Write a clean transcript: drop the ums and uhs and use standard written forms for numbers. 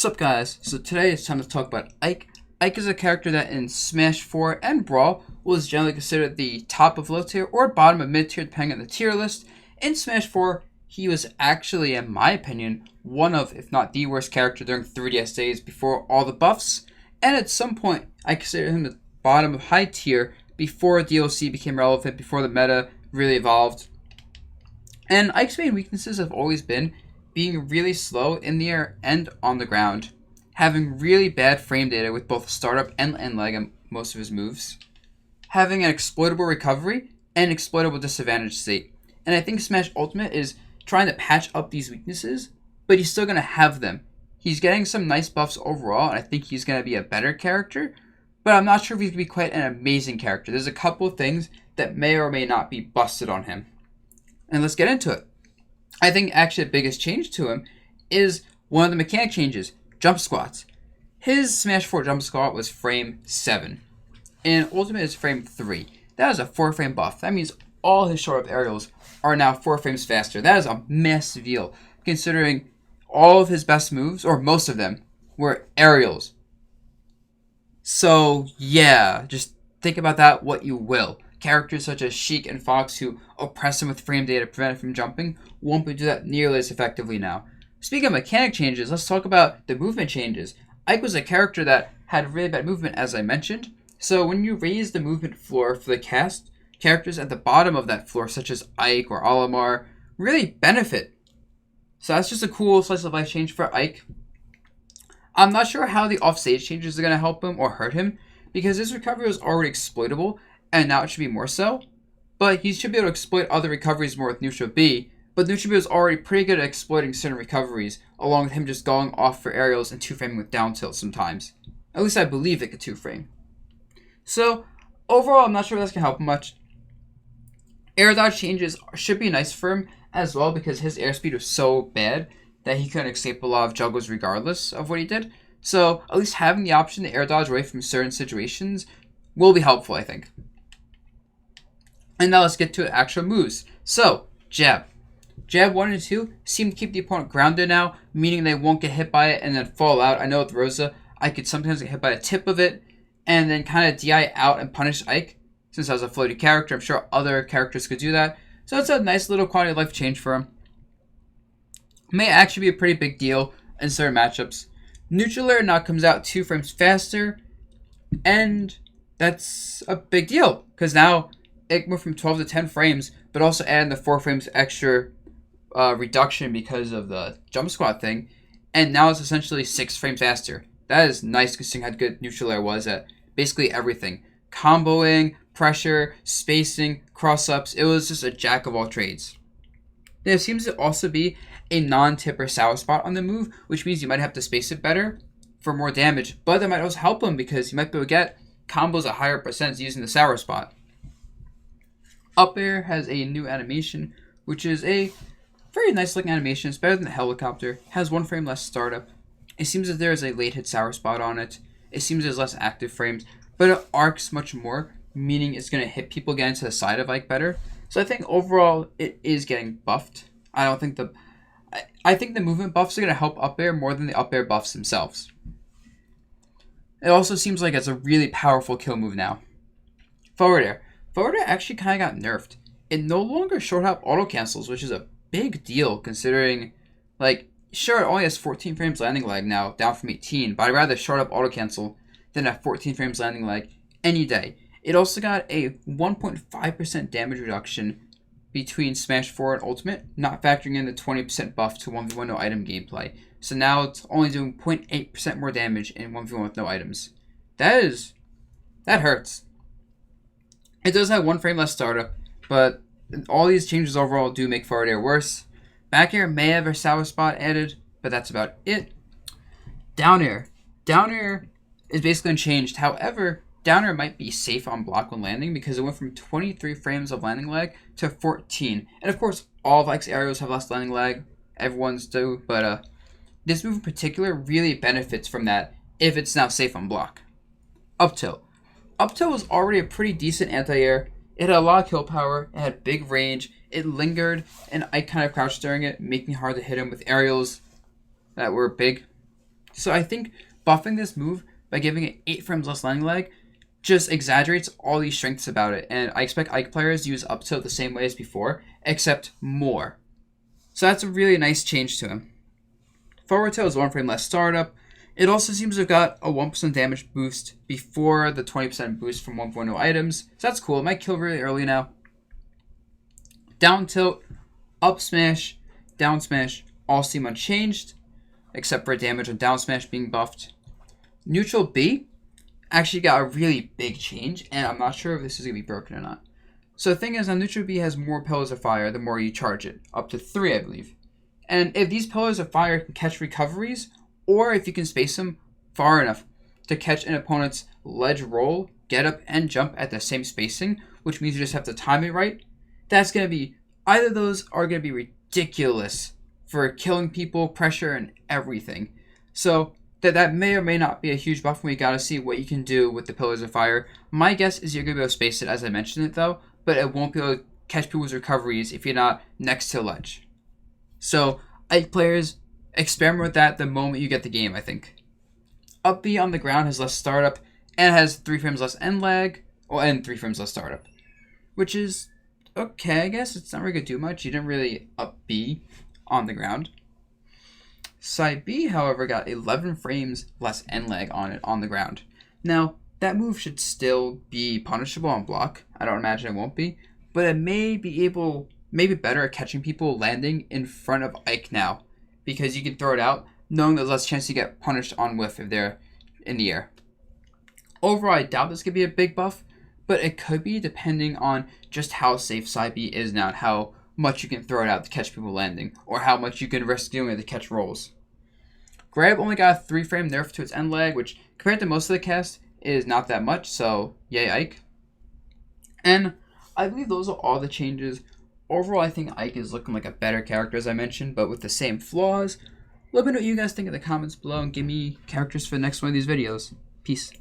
What's up, guys? So today it's time to talk about Ike. Ike is a character that in Smash 4 and Brawl was generally considered the top of low tier or bottom of mid tier depending on the tier list. In Smash 4, he was actually, in my opinion, one of, if not the worst character during 3DS days before all the buffs. And at some point, I consider him the bottom of high tier before DLC became relevant, before the meta really evolved. And Ike's main weaknesses have always been being really slow in the air and on the ground, having really bad frame data with both startup and end lag on most of his moves, having an exploitable recovery and exploitable disadvantage state. And I think Smash Ultimate is trying to patch up these weaknesses, but he's still going to have them. He's getting some nice buffs overall, and I think he's going to be a better character, but I'm not sure if he's going to be quite an amazing character. There's a couple of things that may or may not be busted on him. And let's get into it. I think actually the biggest change to him is one of the mechanic changes, jump squats. His Smash 4 jump squat was frame 7, and Ultimate is frame 3. That is a 4 frame buff. That means all his short up aerials are now 4 frames faster. That is a massive deal, considering all of his best moves, or most of them, were aerials. So yeah, just think about that what you will. Characters such as Sheik and Fox, who oppress him with frame data to prevent him from jumping, won't be able to do that nearly as effectively now. Speaking of mechanic changes, let's talk about the movement changes. Ike was a character that had really bad movement, as I mentioned. So when you raise the movement floor for the cast, characters at the bottom of that floor, such as Ike or Olimar, really benefit. So that's just a cool slice of life change for Ike. I'm not sure how the offstage changes are going to help him or hurt him, because his recovery was already exploitable, and now it should be more so. But he should be able to exploit other recoveries more with Neutral B, but Neutral B was already pretty good at exploiting certain recoveries, along with him just going off for aerials and 2-framing with down tilt sometimes. At least I believe it could 2-frame. So, overall, I'm not sure if that's going to help him much. Air dodge changes should be nice for him as well, because his airspeed was so bad that he couldn't escape a lot of juggles regardless of what he did. So, at least having the option to air dodge away from certain situations will be helpful, I think. And now let's get to actual moves. So, jab. Jab 1 and 2 seem to keep the opponent grounded now, meaning they won't get hit by it and then fall out. I know with Rosa, I could sometimes get hit by the tip of it and then kind of DI out and punish Ike. Since I was a floaty character, I'm sure other characters could do that. So it's a nice little quality of life change for him. May actually be a pretty big deal in certain matchups. Neutral air now comes out 2 frames faster, and that's a big deal, because now it went from 12 to 10 frames, but also adding the 4 frames extra reduction because of the jump squat thing, and now it's essentially 6 frames faster. That is nice considering how good neutral air was at basically everything. Comboing, pressure, spacing, cross-ups, it was just a jack of all trades. There seems to also be a non-tipper sour spot on the move, which means you might have to space it better for more damage, but that might also help him because you might be able to get combos at higher percents using the sour spot. Up air has a new animation, which is a very nice looking animation. It's better than the helicopter. Has 1 frame less startup. It seems that there is a late hit sour spot on it. It seems there's less active frames, but it arcs much more, meaning it's going to hit people getting to the side of Ike better. So I think overall it is getting buffed. I think the movement buffs are going to help up air more than the up air buffs themselves. It also seems like it's a really powerful kill move now. Forward air. Forward air actually kind of got nerfed. It no longer short hop auto cancels, which is a big deal considering, sure, it only has 14 frames landing lag now, down from 18, but I'd rather short up auto cancel than have 14 frames landing lag any day. It also got a 1.5% damage reduction between Smash 4 and Ultimate, not factoring in the 20% buff to 1v1 no item gameplay. So now it's only doing 0.8% more damage in 1v1 with no items. That hurts. It does have 1 frame less startup, but all these changes overall do make forward air worse. Back air may have a sour spot added, but that's about it. Down air. Down air is basically unchanged. However, down air might be safe on block when landing because it went from 23 frames of landing lag to 14. And of course, all of Ike's aerials have less landing lag. Everyone's do, but this move in particular really benefits from that if it's now safe on block. Up tilt. Up tilt was already a pretty decent anti-air. It had a lot of kill power, it had big range, it lingered, and Ike kind of crouched during it, making it hard to hit him with aerials that were big. So I think buffing this move by giving it 8 frames less landing lag just exaggerates all these strengths about it, and I expect Ike players to use up tilt the same way as before, except more. So that's a really nice change to him. Forward tilt is 1 frame less startup. It also seems to have got a 1% damage boost before the 20% boost from 1.0 items, so that's cool. It might kill really early now. Down tilt, up smash, down smash all seem unchanged, except for damage on down smash being buffed. Neutral B actually got a really big change, and I'm not sure if this is going to be broken or not. So the thing is, on neutral B has more pillars of fire the more you charge it, up to 3 I believe. And if these pillars of fire can catch recoveries, or if you can space them far enough to catch an opponent's ledge roll, get up, and jump at the same spacing, which means you just have to time it right, that's going to be, either of those are going to be ridiculous for killing people, pressure, and everything. So that may or may not be a huge buff, and we got to see what you can do with the Pillars of Fire. My guess is you're going to be able to space it as I mentioned it though, but it won't be able to catch people's recoveries if you're not next to ledge. So Ike players, experiment with that the moment you get the game, I think. Up B on the ground has less startup, and has 3 frames less end lag, and 3 frames less startup. Which is okay, I guess. It's not really going to do much. You didn't really up B on the ground. Side B, however, got 11 frames less end lag on it on the ground. Now, that move should still be punishable on block. I don't imagine it won't be. But it may be better at catching people landing in front of Ike now, because you can throw it out, knowing there's less chance you get punished on whiff if they're in the air. Overall, I doubt this could be a big buff, but it could be depending on just how safe side B is now and how much you can throw it out to catch people landing, or how much you can risk doing it to catch rolls. Grab only got a 3 frame nerf to its end lag, which compared to most of the cast is not that much, so yay Ike. And I believe those are all the changes. Overall, I think Ike is looking like a better character, as I mentioned, but with the same flaws. Let me know what you guys think in the comments below, and give me characters for the next one of these videos. Peace.